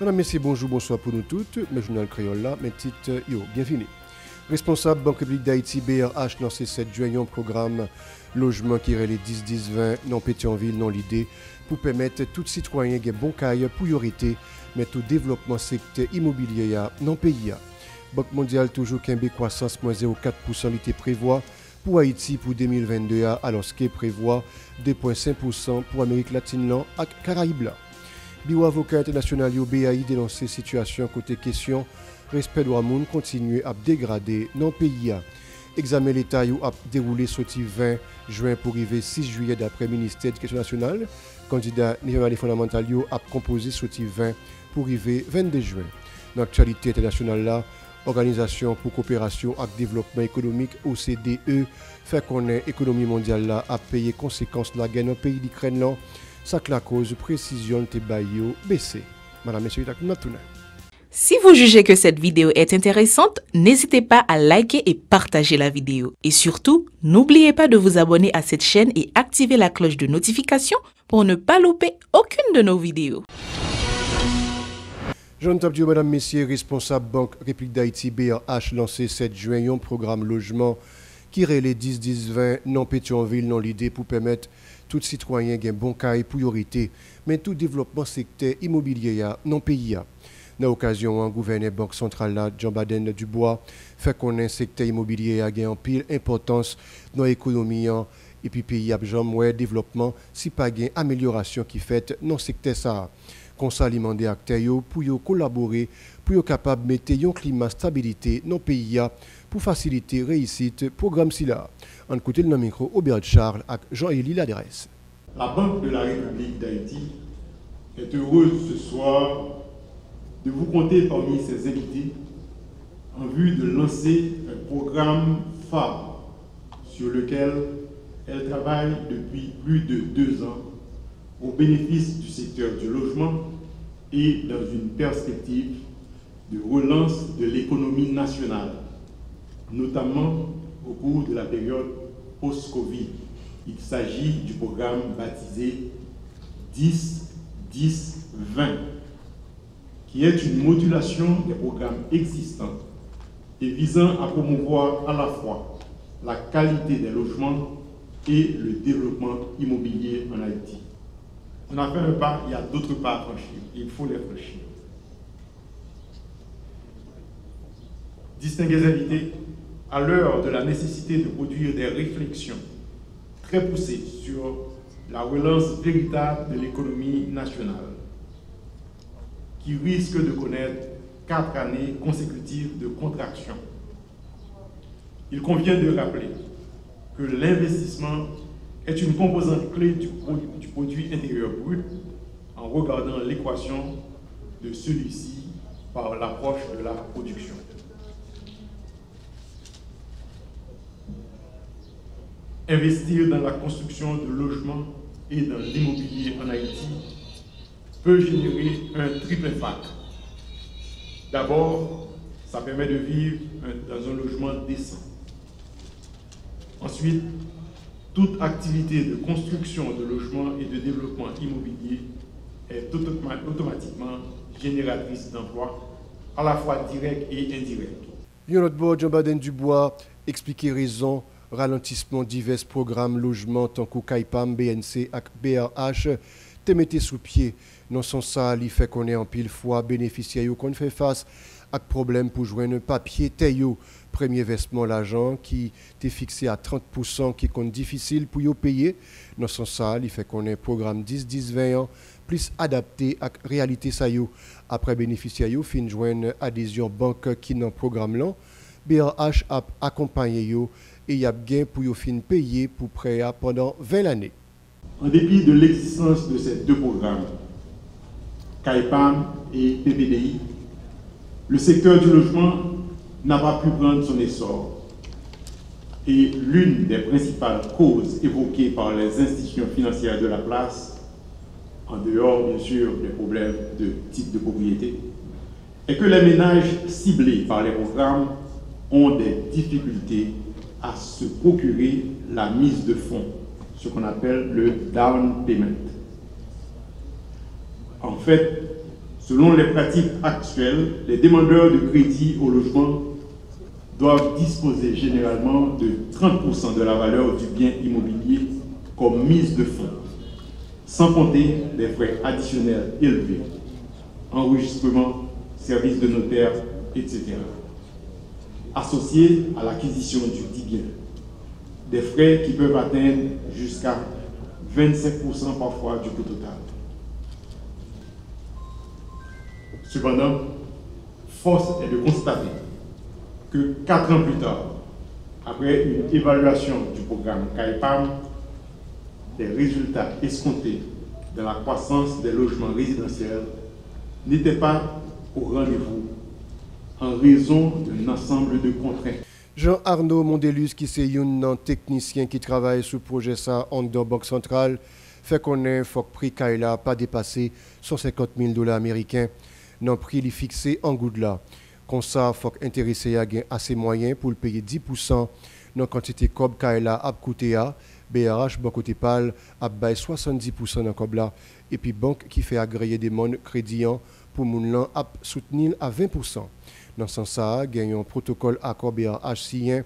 Madame, messieurs, bonjour, bonsoir pour nous toutes. Le journal créole là, mes titres, bienvenue. Responsable Banque Publique d'Haïti, BRH, dans ce 7 juin, un programme logement qui est les 10-10-20 dans Pétionville, dans l'idée, pour permettre tout citoyen qui bon caille priorité, mais tout développement secteur immobilier dans le pays. Banque mondiale toujours qu'un croissance moins 0,4% l'été prévoit pour Haïti pour 2022, alors ce qui prévoit 2,5% pour Amérique latine et Caraïbes. Bureau avocat international BAI dénoncé situation côté question respect droit monde continue à dégrader dans le pays. Examen l'État a déroulé sorti 20 juin pour arriver 6 juillet d'après le ministère de l'Éducation nationale. Candidat national fondamental a composé sorti 20 pour arriver 22 juin. Dans l'actualité internationale là, Organisation pour coopération et développement économique OCDE fait connaître l'économie mondiale là a payé conséquences de la guerre dans le pays d'Ukraine là. Ça que la cause précision de baillot baissé. Madame, messieurs, si vous jugez que cette vidéo est intéressante, n'hésitez pas à liker et partager la vidéo. Et surtout, n'oubliez pas de vous abonner à cette chaîne et activer la cloche de notification pour ne pas louper aucune de nos vidéos. Jean Tabdio, Madame, messieurs, responsable Banque République d'Haïti, BRH, lancé 7 juin un programme logement qui est les 10-10-20 dans Pétionville, dans l'idée pour permettre tout citoyen qui a un bon caille priorité, mais tout développement secteur immobilier dans le pays. Dans l'occasion, le gouverneur Banque centrale, Jean Baden Dubois, fait connaître le secteur immobilier a en pile importance dans l'économie et puis pays a besoin développement si pas gain amélioration qui fait dans le secteur ça. Conseil demandé à acteurs pour collaborer pour être capable de mettre un climat de stabilité dans le pays pour faciliter la réussite du programme SILA. En côté le micro, Aubert Charles et Jean-Élie Laderesse. La Banque de la République d'Haïti est heureuse ce soir de vous compter parmi ses invités en vue de lancer un programme phare sur lequel elle travaille depuis plus de 2 ans au bénéfice du secteur du logement et dans une perspective de relance de l'économie nationale, notamment au cours de la période post-Covid. Il s'agit du programme baptisé 10-10-20, qui est une modulation des programmes existants et visant à promouvoir à la fois la qualité des logements et le développement immobilier en Haïti. On a fait un pas, il y a d'autres pas à franchir. Il faut les franchir. Distingués invités, à l'heure de la nécessité de produire des réflexions très poussées sur la relance véritable de l'économie nationale, qui risque de connaître 4 années consécutives de contraction, il convient de rappeler que l'investissement est une composante clé du produit intérieur brut en regardant l'équation de celui-ci par l'approche de la production. Investir dans la construction de logements et dans l'immobilier en Haïti peut générer un triple impact. D'abord, ça permet de vivre dans un logement décent. Ensuite, toute activité de construction de logements et de développement immobilier est automatiquement génératrice d'emplois, à la fois directs et indirects. Notre bord, Jean Baden Dubois, expliquer raison, ralentissement divers programmes logement tant que CAIPAM, BNC et BRH, te mettez sous pied. Dans son ça, il fait qu'on est en pile fois bénéficiaire qu'on fait face à problème pour joindre un papier taillot. Premier versement l'argent qui est fixé à 30% qui compte difficile pour y payer. Dans son ça, il fait qu'on est programme 10-10-20 ans plus adapté à la réalité ça yo. Après bénéficiaire yo fin joindre adhésion banque qui dans programme là, BRH a accompagné yo et y a gain pour yo fin payer pour prêt pendant 20 années. En dépit de l'existence de ces 2 programmes, CAIPAM et PPDI, le secteur du logement n'a pas pu prendre son essor. Et l'une des principales causes évoquées par les institutions financières de la place, en dehors bien sûr des problèmes de type de propriété, est que les ménages ciblés par les programmes ont des difficultés à se procurer la mise de fonds, ce qu'on appelle le down payment. En fait, Selon les pratiques actuelles, les demandeurs de crédit au logement doivent disposer généralement de 30% de la valeur du bien immobilier comme mise de fonds, sans compter les frais additionnels élevés, enregistrement, services de notaire, etc. Associés à l'acquisition du dit bien. Des frais qui peuvent atteindre jusqu'à 25% parfois du coût total. Cependant, force est de constater que 4 ans plus tard, après une évaluation du programme CAEPAM, les résultats escomptés de la croissance des logements résidentiels n'étaient pas au rendez-vous en raison d'un ensemble de contraintes. Jean-Arnaud Mondelus, qui est un technicien qui travaille sur le projet ça en Banque centrale, fait connaître faut que prix Kaila pas dépassé 150 000 $ américains. Non prix li fixé en goudla. Comme ça, faut intéressé à gain assez moyen pour le payer 10% dans quantité cob Kaila a coûté à BRH bon côté pal a bail 70% dans cob là et puis banque qui fait agréer des monnaies crédits pour moun lan a soutenir à 20%. Dans ce sens ça, gagne un protocole accord BRH signé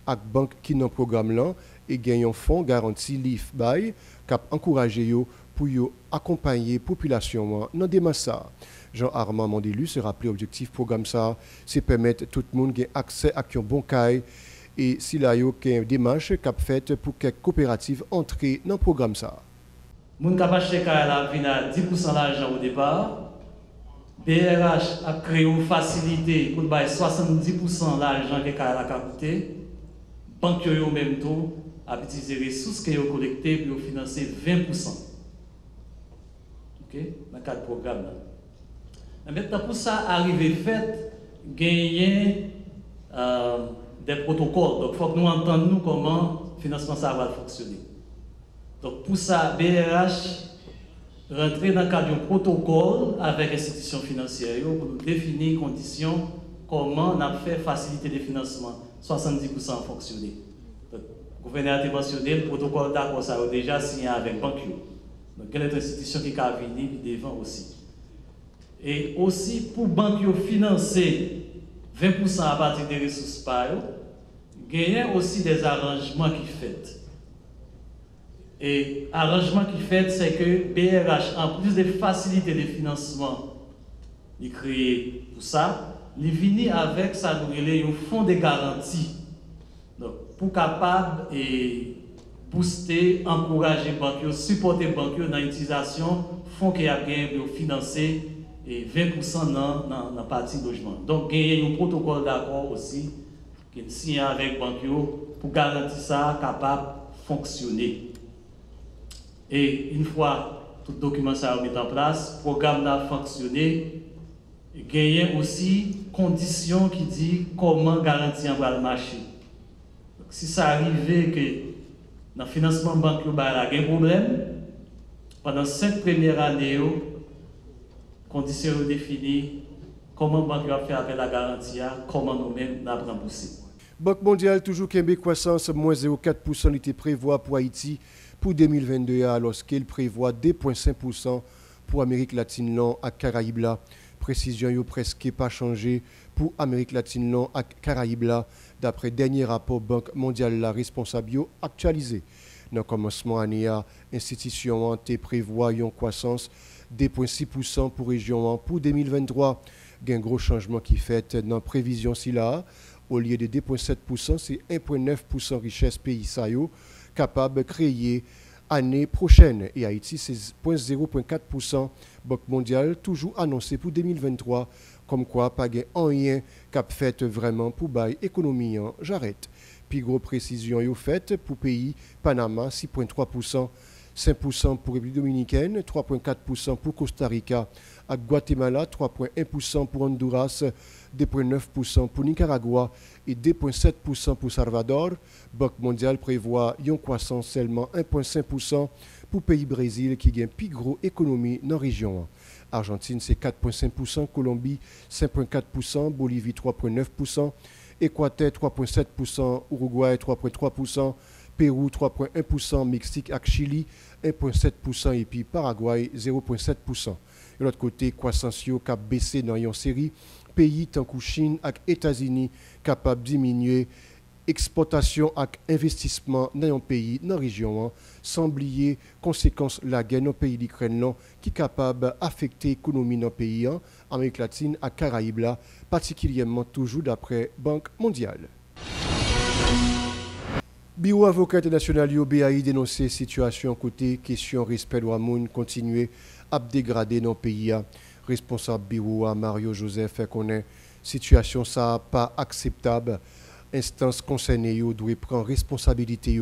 avec banque qui dans programme là et gagne un fonds garanti LIF bail cap encourager yo pour yo accompagner population dans des ça. Jean-Armand Mondelus se rappelé objectif programme ça, c'est permettre tout le monde ait accès à un bon caille et si là yo une démarche cap faite pour que coopérative entrer dans programme ça. Moun k'ap achete caille la vinn à 10% l'argent au départ. BRH a créé une facilité pour bailler 70% l'argent que caille la coûté. Banque yo même tout a utiliser les ressources que yo collecté pour financer 20%. OK, dans le cadre du programme là. Maintenant, pour ça arriver fait, gagner des protocoles. Donc, il faut que nous entendions comment le financement ça va fonctionner. Donc, pour ça, BRH rentrer dans le cadre d'un protocole avec l'institution financière pour nous définir les conditions, comment on a fait faciliter les financements, 70% fonctionner. Donc, le gouverneur a mentionné le protocole d'accord, ça a déjà signé avec Banque. Donc, quelle est l'institution qui a venir devant aussi. Et aussi pour banque financer 20% à partir des ressources par eux, gagner aussi des arrangements qui fait. Et arrangement qui fait, c'est que BRH, en plus de faciliter les financements, il crée pour ça, il vient avec ça nous un fonds de garantie. Donc pour capable et booster, encourager les banques, supporter les banques dans l'utilisation fonds qui a gagné pour financer et 20% dans la partie logement. Donc, il y a un protocole d'accord aussi qui est signé avec Banquio pour garantir ça capable de fonctionner. Et une fois tout le document ça mis en place, le programme a fonctionné, il y a aussi conditions qui disent comment garantir le marché. Donc, si ça arrive que dans le financement bancaire, il y a un problème, pendant 5 premières années, conditions définies, comment la banque va faire avec la garantie, comment nous-mêmes nous rembourser. Banque mondiale toujours Québec croissance moins 0,4% était prévoit pour Haïti pour 2022 alors qu'elle prévoit 2,5% pour Amérique latine et Caraïbes. Précision yo presque pas changé pour Amérique latine et Caraïbes d'après dernier rapport Banque mondiale la responsable actualisé. Dans le commencement année, l'institution prévoit une croissance 2,6% pour région pour 2023. Il y a un gros changement qui fait dans la prévision si là. Au lieu de 2,7%, c'est 1,9% richesse pays capable de créer année prochaine. Et Haïti, c'est 0,4%. Banque mondiale toujours annoncé pour 2023. Comme quoi, pas rien cap fait vraiment pour bailler économie. J'arrête. Puis gros précision yo fait pour pays Panama 6,3%. 5% pour République dominicaine, 3,4% pour Costa Rica, à Guatemala, 3,1% pour Honduras, 2,9% pour Nicaragua et 2,7% pour Salvador. Banque mondiale prévoit une croissance seulement 1,5% pour le pays Brésil qui gagne plus gros économie dans la région. Argentine, c'est 4,5%, Colombie, 5,4%, Bolivie, 3,9%, Équateur, 3,7%, Uruguay, 3,3%, Pérou 3,1%, Mexique et Chili 1,7% et puis Paraguay 0,7%. De l'autre côté, croissance yo cap baissé dans une série pays tant que Chine et États-Unis capable diminuer exportation et investissement dans un pays, dans la région, sans oublier conséquences de la guerre dans le pays d'Ukraine qui est capable d'affecter l'économie dans le pays, Amérique latine et Caraïbes, particulièrement toujours d'après Banque mondiale. Bureau avocat international BAI dénoncé situation côté question respect droit moun continuer à dégrader dans le pays. Responsable bureau Mario Joseph connaît situation ça pas acceptable. Instance concernée doit prendre responsabilité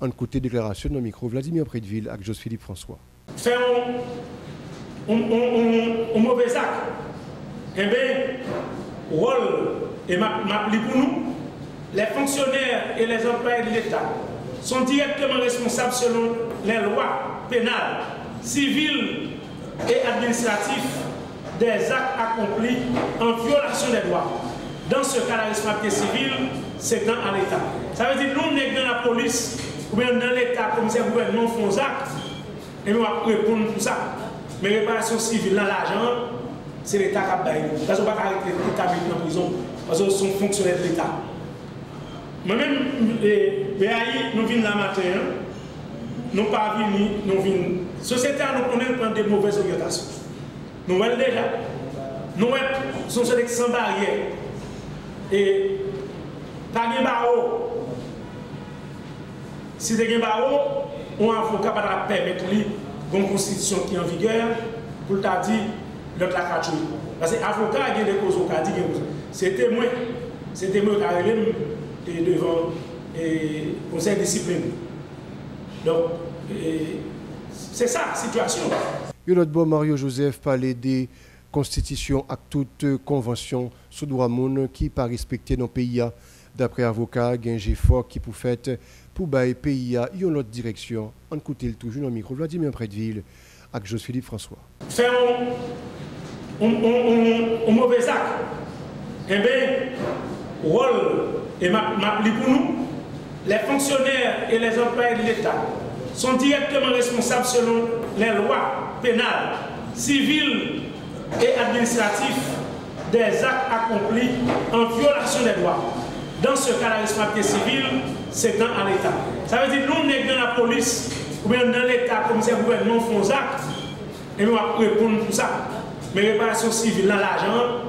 en côté déclaration dans le micro Vladimir Prédeville avec Joseph-Philippe François. Fait un mauvais acte. Eh bien, rôle et m'applique pour nous. Les fonctionnaires et les employés de l'État sont directement responsables selon les lois pénales, civiles et administratives des actes accomplis en violation des droits. Dans ce cas, la responsabilité civile, c'est dans l'État. Ça veut dire que nous, dans la police, ou bien dans l'État, comme c'est le gouvernement, font actes, et nous allons répondre pour ça. Mais réparation civile, dans l'argent, c'est l'État qui a baillé. Parce qu'on ne peut pas arrêter l'État en prison, parce qu'ils sont fonctionnaires de l'État. Moi-même, nous venons là matin, nous ne pas venus, nous venons. La société, nous connaissons des mauvaises orientations. Nous voyons déjà. Nous sommes sans barrière. Et pas de barreau. Si tu as un barreau, un avocat va permettre une constitution qui est en vigueur pour t'a dit l'autre la carte. Parce que l'avocat a des causes au cas dit c'était moi qui ai devant le conseil de discipline. Donc, c'est ça la situation. Notre bon Mario Joseph parlait des constitutions et toute convention sous droit monde qui pas respecté dans le pays. D'après avocat, il y a un effort qui peut faire pour bailler le pays à une autre direction. On écoute toujours dans le micro Vladimir Prédeville avec Joseph-Philippe François. Fait un mauvais acte. Eh bien, rôle et m'applique pour nous. Les fonctionnaires et les employés de l'État sont directement responsables selon les lois pénales, civiles et administratives des actes accomplis en violation des droits. Dans ce cas, la responsabilité civile, c'est dans l'État. Ça veut dire que nous, dans la police, ou bien dans l'État, comme c'est le gouvernement, font actes, et nous allons répondre pour ça. Mais réparation civile, dans l'argent,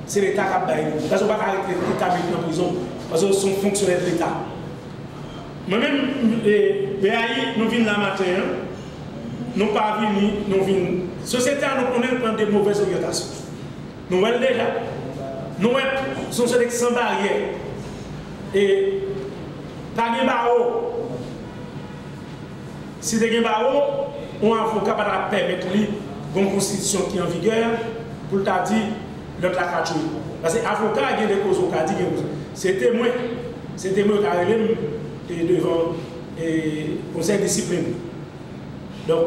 c'est l'État qui a baillé. Parce qu'on ne peut pas arrêter l'État en prison, parce qu'ils sont fonctionnaires de l'État. Moi-même, nous venons là matin, nous ne pas venus, nous venons. La société, nous connaissons des mauvaises orientations. Nous voyons déjà. Nous sommes sans barrière. Et pas de barreau. Si tu as un barreau, un avocat va permettre une constitution qui est en vigueur pour t'a dit l'autre la carte. Parce que l'avocat a des causes au cas dit c'était moi qui ai devant le conseil de discipline. Donc,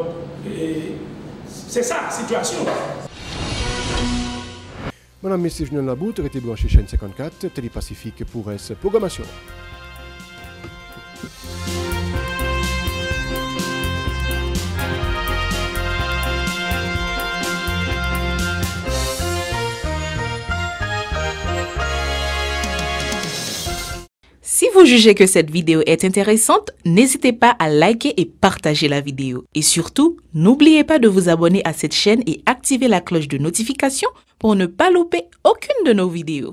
c'est ça la situation. Madame, Messieurs, je la bout, restez branché chaîne 54, Télépacifique pour S Programmation. Si vous jugez que cette vidéo est intéressante, n'hésitez pas à liker et partager la vidéo. Et surtout, n'oubliez pas de vous abonner à cette chaîne et activer la cloche de notification pour ne pas louper aucune de nos vidéos.